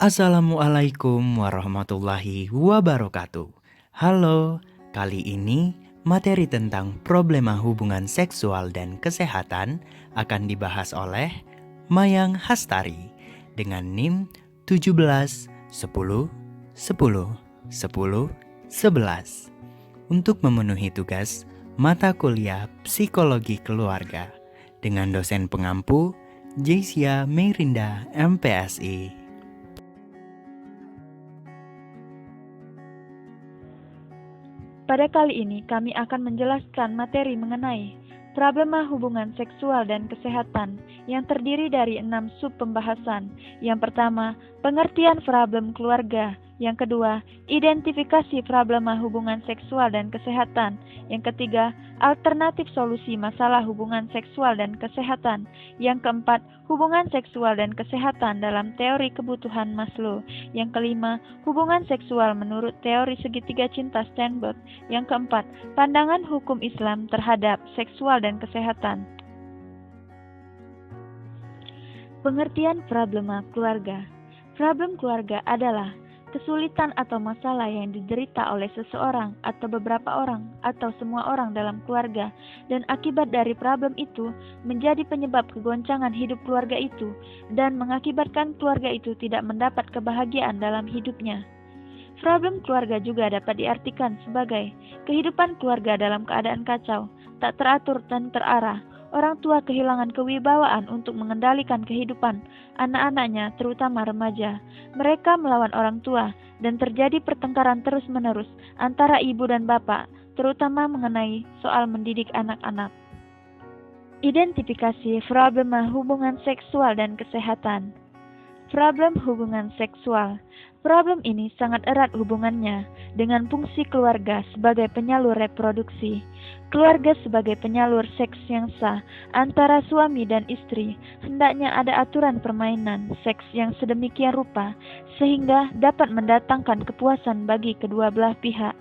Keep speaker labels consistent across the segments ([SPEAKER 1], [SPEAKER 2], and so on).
[SPEAKER 1] Assalamualaikum warahmatullahi wabarakatuh. Halo, kali ini materi tentang problema hubungan seksual dan kesehatan akan dibahas oleh Mayang Hastari dengan NIM 17 10 10 10 11 untuk memenuhi tugas mata kuliah Psikologi Keluarga dengan dosen pengampu Jaysia Meirinda MPSI.
[SPEAKER 2] Pada kali ini kami akan menjelaskan materi mengenai problema hubungan seksual dan kesehatan yang terdiri dari 6 sub pembahasan. Yang pertama, pengertian problem keluarga. Yang kedua, identifikasi problema hubungan seksual dan kesehatan. Yang ketiga, alternatif solusi masalah hubungan seksual dan kesehatan. Yang keempat, hubungan seksual dan kesehatan dalam teori kebutuhan Maslow. Yang kelima, hubungan seksual menurut teori segitiga cinta Sternberg. Yang keempat, pandangan hukum Islam terhadap seksual dan kesehatan. Pengertian problema keluarga. Problem keluarga adalah kesulitan atau masalah yang diderita oleh seseorang atau beberapa orang atau semua orang dalam keluarga, dan akibat dari problem itu menjadi penyebab kegoncangan hidup keluarga itu dan mengakibatkan keluarga itu tidak mendapat kebahagiaan dalam hidupnya. Problem keluarga juga dapat diartikan sebagai kehidupan keluarga dalam keadaan kacau, tak teratur dan terarah. Orang tua kehilangan kewibawaan untuk mengendalikan kehidupan anak-anaknya, terutama remaja. Mereka melawan orang tua dan terjadi pertengkaran terus-menerus antara ibu dan bapak, terutama mengenai soal mendidik anak-anak. Identifikasi problema hubungan seksual dan kesehatan. Problem hubungan seksual. Problem ini sangat erat hubungannya dengan fungsi keluarga sebagai penyalur reproduksi. Keluarga sebagai penyalur seks yang sah antara suami dan istri, hendaknya ada aturan permainan seks yang sedemikian rupa sehingga dapat mendatangkan kepuasan bagi kedua belah pihak.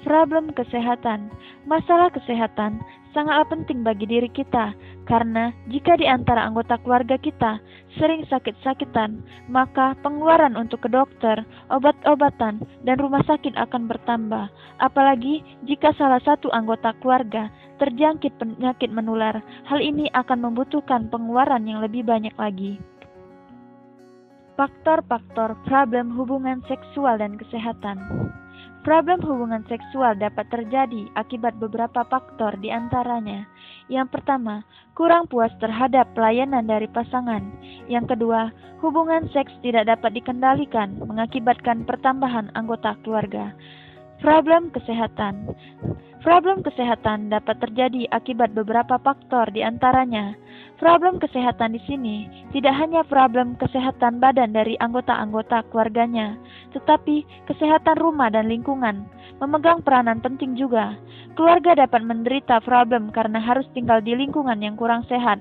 [SPEAKER 2] Problem kesehatan. Masalah kesehatan sangatlah penting bagi diri kita, karena jika di antara anggota keluarga kita sering sakit-sakitan, maka pengeluaran untuk ke dokter, obat-obatan, dan rumah sakit akan bertambah. Apalagi jika salah satu anggota keluarga terjangkit penyakit menular, hal ini akan membutuhkan pengeluaran yang lebih banyak lagi. Faktor-faktor problem hubungan seksual dan kesehatan. Problem hubungan seksual dapat terjadi akibat beberapa faktor di antaranya. Yang pertama, kurang puas terhadap pelayanan dari pasangan. Yang kedua, hubungan seks tidak dapat dikendalikan, mengakibatkan pertambahan anggota keluarga. Problem kesehatan. Problem kesehatan dapat terjadi akibat beberapa faktor di antaranya. Problem kesehatan di sini tidak hanya problem kesehatan badan dari anggota-anggota keluarganya, tetapi kesehatan rumah dan lingkungan memegang peranan penting juga. Keluarga dapat menderita problem karena harus tinggal di lingkungan yang kurang sehat,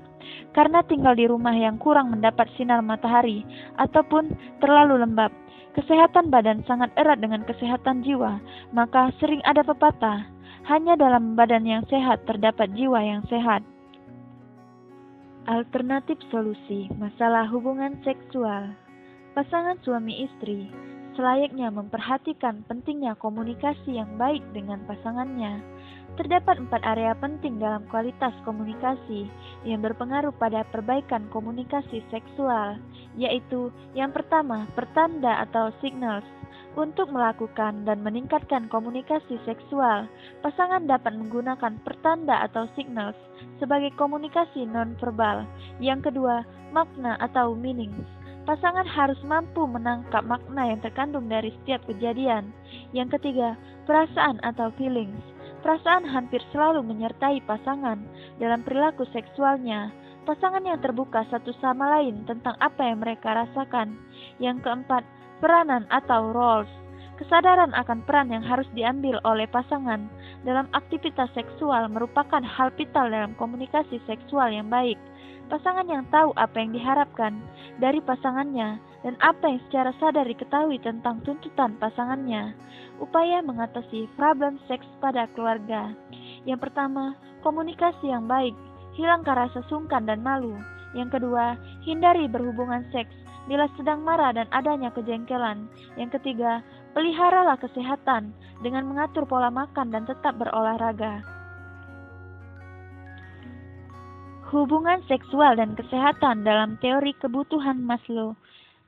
[SPEAKER 2] karena tinggal di rumah yang kurang mendapat sinar matahari, ataupun terlalu lembab. Kesehatan badan sangat erat dengan kesehatan jiwa, maka sering ada pepatah, hanya dalam badan yang sehat terdapat jiwa yang sehat. Alternatif solusi masalah hubungan seksual. Pasangan suami istri selayaknya memperhatikan pentingnya komunikasi yang baik dengan pasangannya. Terdapat 4 area penting dalam kualitas komunikasi yang berpengaruh pada perbaikan komunikasi seksual, yaitu yang pertama, pertanda atau signals. Untuk melakukan dan meningkatkan komunikasi seksual, pasangan dapat menggunakan pertanda atau signals sebagai komunikasi nonverbal. Yang kedua, makna atau meanings. Pasangan harus mampu menangkap makna yang terkandung dari setiap kejadian. Yang ketiga, perasaan atau feelings. Perasaan hampir selalu menyertai pasangan dalam perilaku seksualnya. Pasangan yang terbuka satu sama lain tentang apa yang mereka rasakan. Yang keempat, peranan atau roles. Kesadaran akan peran yang harus diambil oleh pasangan dalam aktivitas seksual merupakan hal vital dalam komunikasi seksual yang baik. Pasangan yang tahu apa yang diharapkan dari pasangannya dan apa yang secara sadar diketahui tentang tuntutan pasangannya. Upaya mengatasi problem seks pada keluarga. Yang pertama, komunikasi yang baik, hilangkan rasa sungkan dan malu. Yang kedua, hindari berhubungan seks bila sedang marah dan adanya kejengkelan. Yang ketiga, peliharalah kesehatan dengan mengatur pola makan dan tetap berolahraga. Hubungan seksual dan kesehatan dalam teori kebutuhan Maslow.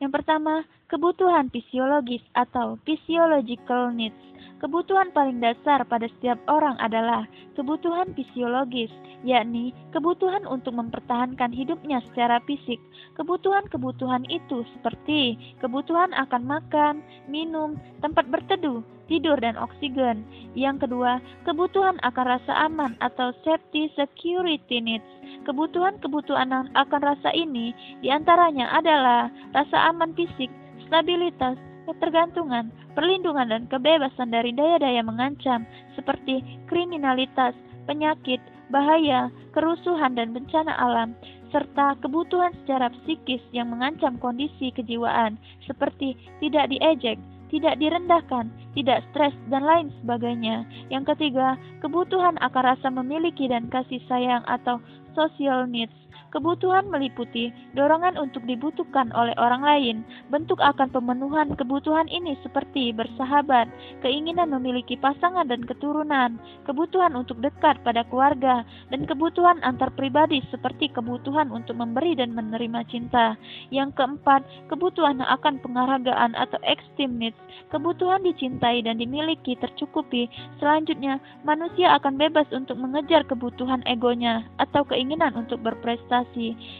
[SPEAKER 2] Yang pertama, kebutuhan fisiologis atau physiological needs. Kebutuhan paling dasar pada setiap orang adalah kebutuhan fisiologis, yakni kebutuhan untuk mempertahankan hidupnya secara fisik. Kebutuhan-kebutuhan itu seperti kebutuhan akan makan, minum, tempat berteduh, tidur, dan oksigen. Yang kedua, kebutuhan akan rasa aman atau safety security needs. Kebutuhan-kebutuhan akan rasa ini diantaranya adalah rasa aman fisik, stabilitas, ketergantungan, perlindungan, dan kebebasan dari daya-daya mengancam seperti kriminalitas, penyakit, bahaya, kerusuhan, dan bencana alam, serta kebutuhan secara psikis yang mengancam kondisi kejiwaan seperti tidak diejek, tidak direndahkan, tidak stres, dan lain sebagainya. Yang ketiga, kebutuhan akan rasa memiliki dan kasih sayang atau social needs. Kebutuhan meliputi dorongan untuk dibutuhkan oleh orang lain. Bentuk akan pemenuhan kebutuhan ini seperti bersahabat, keinginan memiliki pasangan dan keturunan, kebutuhan untuk dekat pada keluarga, dan kebutuhan antar pribadi seperti kebutuhan untuk memberi dan menerima cinta. Yang keempat, kebutuhan akan penghargaan atau esteem needs. Kebutuhan dicintai dan dimiliki tercukupi. Selanjutnya, manusia akan bebas untuk mengejar kebutuhan egonya atau keinginan untuk berprestasi.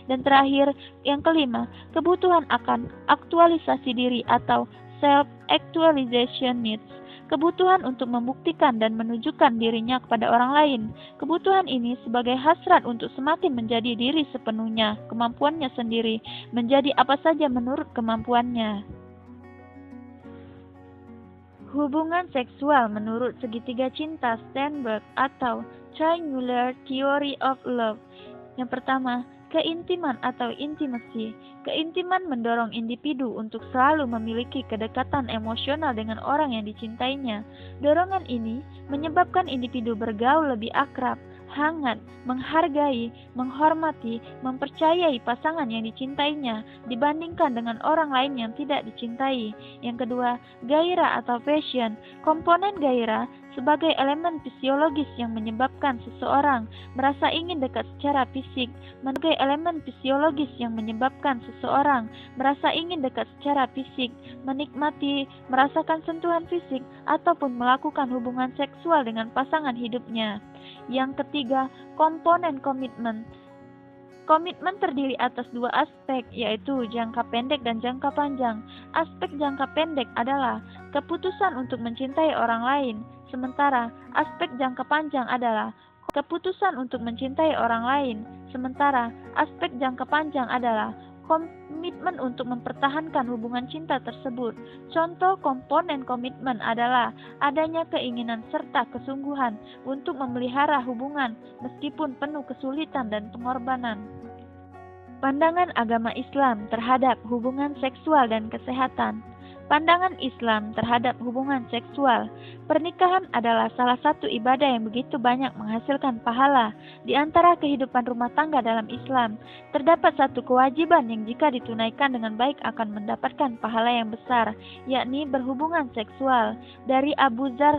[SPEAKER 2] Dan terakhir, yang kelima, kebutuhan akan aktualisasi diri atau self-actualization needs. Kebutuhan untuk membuktikan dan menunjukkan dirinya kepada orang lain. Kebutuhan ini sebagai hasrat untuk semakin menjadi diri sepenuhnya, kemampuannya sendiri, menjadi apa saja menurut kemampuannya. Hubungan seksual menurut segitiga cinta Sternberg atau Triangular Theory of Love. Yang pertama, keintiman atau intimacy. Keintiman mendorong individu untuk selalu memiliki kedekatan emosional dengan orang yang dicintainya. Dorongan ini menyebabkan individu bergaul lebih akrab, hangat, menghargai, menghormati, mempercayai pasangan yang dicintainya dibandingkan dengan orang lain yang tidak dicintai. Yang kedua, gairah atau passion. Komponen gairah sebagai elemen fisiologis yang menyebabkan seseorang merasa ingin dekat secara fisik, sebagai elemen fisiologis yang menyebabkan seseorang merasa ingin dekat secara fisik, menikmati, merasakan sentuhan fisik, ataupun melakukan hubungan seksual dengan pasangan hidupnya. Yang ketiga, komponen komitmen. Komitmen terdiri atas dua aspek, yaitu jangka pendek dan jangka panjang. Aspek jangka pendek adalah keputusan untuk mencintai orang lain, sementara aspek jangka panjang adalah keputusan untuk mencintai orang lain, sementara aspek jangka panjang adalah komitmen untuk mempertahankan hubungan cinta tersebut. Contoh komponen komitmen adalah adanya keinginan serta kesungguhan untuk memelihara hubungan meskipun penuh kesulitan dan pengorbanan. Pandangan agama Islam terhadap hubungan seksual dan kesehatan. Pandangan Islam terhadap hubungan seksual. Pernikahan adalah salah satu ibadah yang begitu banyak menghasilkan pahala. Di antara kehidupan rumah tangga dalam Islam, terdapat satu kewajiban yang jika ditunaikan dengan baik akan mendapatkan pahala yang besar, yakni berhubungan seksual. Dari Abu Dzar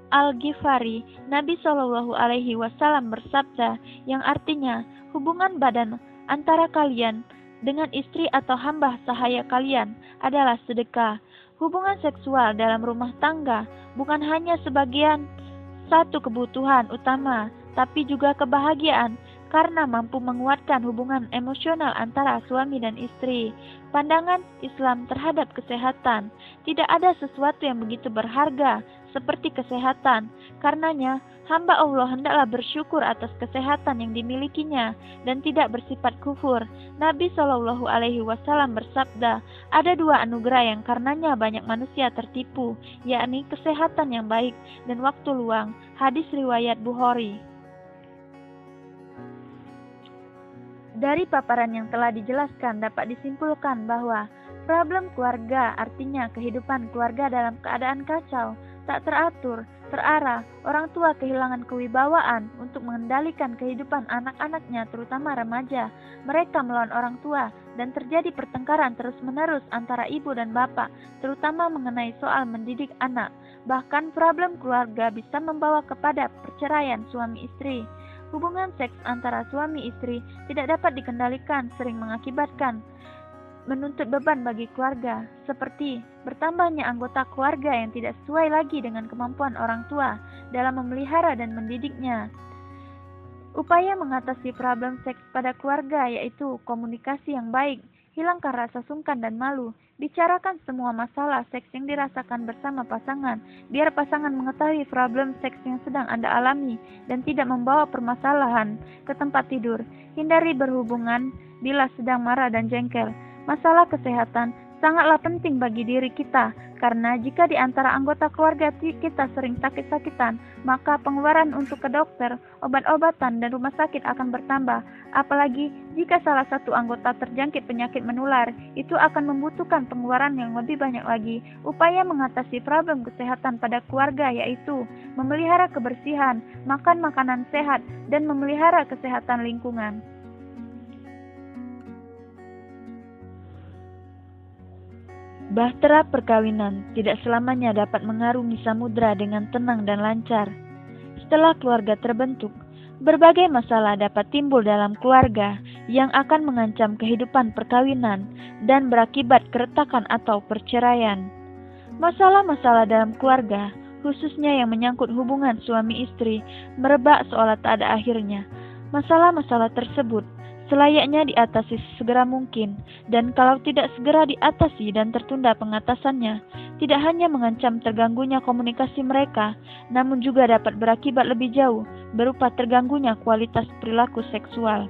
[SPEAKER 2] Al-Ghifari, Nabi Shallallahu Alaihi Wasallam bersabda, yang artinya hubungan badan antara kalian dengan istri atau hamba sahaya kalian adalah sedekah. Hubungan seksual dalam rumah tangga bukan hanya sebagian satu kebutuhan utama, tapi juga kebahagiaan karena mampu menguatkan hubungan emosional antara suami dan istri. Pandangan Islam terhadap kesehatan. Tidak ada sesuatu yang begitu berharga seperti kesehatan. Karenanya, hamba Allah hendaklah bersyukur atas kesehatan yang dimilikinya dan tidak bersifat kufur. Nabi Shallallahu Alaihi Wasallam bersabda, ada dua anugerah yang karenanya banyak manusia tertipu, yakni kesehatan yang baik dan waktu luang. Hadis riwayat Bukhari. Dari paparan yang telah dijelaskan dapat disimpulkan bahwa problem keluarga artinya kehidupan keluarga dalam keadaan kacau, tak teratur, terarah, orang tua kehilangan kewibawaan untuk mengendalikan kehidupan anak-anaknya, terutama remaja. Mereka melawan orang tua, dan terjadi pertengkaran terus-menerus antara ibu dan bapak, terutama mengenai soal mendidik anak. Bahkan problem keluarga bisa membawa kepada perceraian suami istri. Hubungan seks antara suami istri tidak dapat dikendalikan, sering mengakibatkan menuntut beban bagi keluarga, seperti bertambahnya anggota keluarga yang tidak sesuai lagi dengan kemampuan orang tua dalam memelihara dan mendidiknya. Upaya mengatasi problem seks pada keluarga yaitu komunikasi yang baik, hilangkan rasa sungkan dan malu, bicarakan semua masalah seks yang dirasakan bersama pasangan, biar pasangan mengetahui problem seks yang sedang Anda alami dan tidak membawa permasalahan ke tempat tidur. Hindari berhubungan bila sedang marah dan jengkel. Masalah kesehatan sangatlah penting bagi diri kita, karena jika di antara anggota keluarga kita sering sakit-sakitan, maka pengeluaran untuk ke dokter, obat-obatan, dan rumah sakit akan bertambah. Apalagi jika salah satu anggota terjangkit penyakit menular, itu akan membutuhkan pengeluaran yang lebih banyak lagi. Upaya mengatasi problem kesehatan pada keluarga yaitu memelihara kebersihan, makan makanan sehat, dan memelihara kesehatan lingkungan. Bahtera perkawinan tidak selamanya dapat mengarungi samudra dengan tenang dan lancar. Setelah keluarga terbentuk, berbagai masalah dapat timbul dalam keluarga yang akan mengancam kehidupan perkawinan dan berakibat keretakan atau perceraian. Masalah-masalah dalam keluarga, khususnya yang menyangkut hubungan suami istri, merebak seolah tak ada akhirnya. Masalah-masalah tersebut selayaknya diatasi segera mungkin, dan kalau tidak segera diatasi dan tertunda pengatasannya, tidak hanya mengancam terganggunya komunikasi mereka, namun juga dapat berakibat lebih jauh, berupa terganggunya kualitas perilaku seksual.